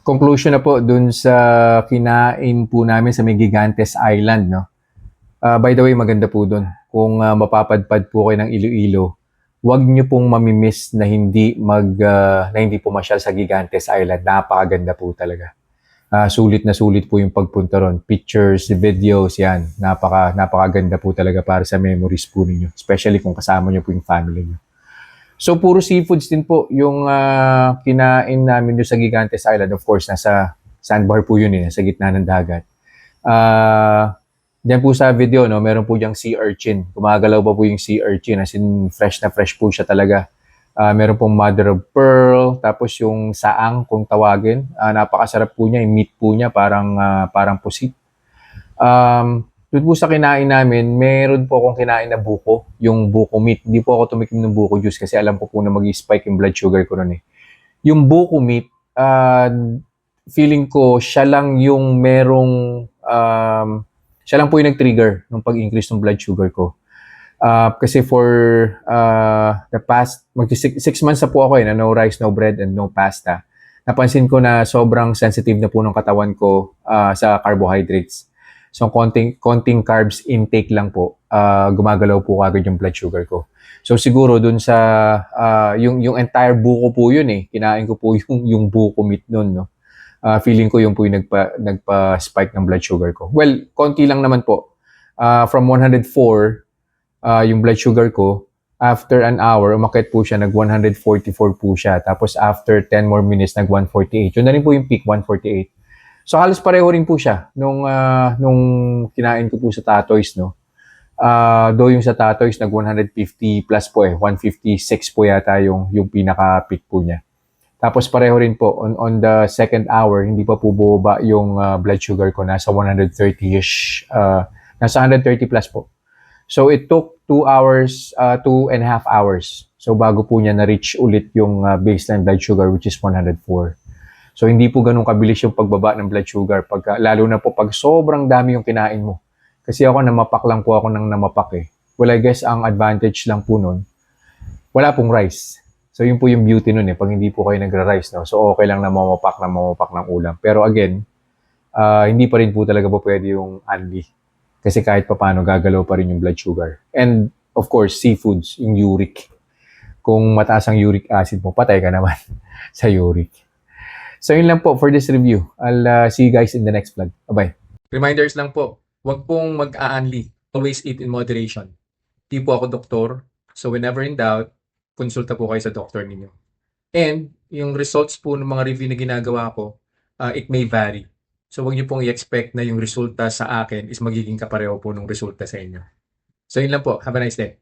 Conclusion na po dun sa kinain po namin sa may Gigantes Island, no? By the way, maganda po dun. Kung mapapadpad po kayo ng Iloilo, huwag nyo pong mamimiss na hindi pumasyal sa Gigantes Island. Napakaganda po talaga. Sulit na sulit po yung pagpunta ron. Pictures, videos, yan. Napakaganda po talaga para sa memories po ninyo. Especially kung kasama nyo po yung family nyo. So, puro seafoods din po yung kinain namin doon sa Gigantes Island. Of course, nasa sandbar po yun nasa gitna ng dagat. Diyan po sa video, no, meron po diyang sea urchin. Gumagalaw pa po yung sea urchin, as in fresh na fresh po siya talaga. Meron pong mother of pearl, tapos yung saang kung tawagin. Napakasarap po niya, yung meat po niya parang pusit. Doon po sa kinain namin, meron po akong kinain na buko, yung buko meat. Hindi po ako tumikim ng buko juice kasi alam ko po na mag-spike yung blood sugar ko noon eh. Yung buko meat, feeling ko siya lang yung siya lang po yung nag-trigger ng pag-increase ng blood sugar ko. Kasi for the past, 6 months na po ako na no rice, no bread, and no pasta. Napansin ko na sobrang sensitive na po ng katawan ko sa carbohydrates. So, konting carbs intake lang po, gumagalaw po agad yung blood sugar ko. So, siguro dun sa, yung entire buko po yun kinain ko po yung buko meat nun, no? Feeling ko yung po yung nagpa-spike ng blood sugar ko. Well, konti lang naman po. From 104, yung blood sugar ko, after an hour, umakit po siya, nag-144 po siya. Tapos after 10 more minutes, nag-148. Yun na rin po yung peak, 148. So halos pareho rin po siya nung kinain ko po sa Tatoy's, no. Though yung sa Tatoy's nag 150 plus po 156 po yata yung pinaka-peak po niya. Tapos pareho rin po on the second hour, hindi pa po bumaba yung blood sugar ko, nasa 130ish, nasa 130 plus po. So it took 2 hours, 2.5 hours. So bago po niya na-reach ulit yung baseline blood sugar, which is 104. So, hindi po ganun kabilis yung pagbaba ng blood sugar, lalo na po pag sobrang dami yung kinain mo. Kasi ako, namapak lang po ako ng namapak Well, I guess ang advantage lang po nun, wala pong rice. So, yun po yung beauty nun pag hindi po kayo nagra-rice, no? So, okay lang na mamapak ng ulam. Pero again, hindi pa rin po talaga po pwede yung only. Kasi kahit pa paano, gagalaw pa rin yung blood sugar. And, of course, seafoods, yung uric. Kung mataas ang uric acid mo, patay ka naman sa uric. So yun lang po for this review. I'll see you guys in the next vlog. Bye-bye. Reminders lang po, huwag pong mag-a-unli. Always eat in moderation. Di po ako doktor, so whenever in doubt, konsulta po kayo sa doktor ninyo. And yung results po ng mga review na ginagawa ko, it may vary. So huwag niyo pong i-expect na yung resulta sa akin is magiging kapareho po ng resulta sa inyo. So yun lang po. Have a nice day.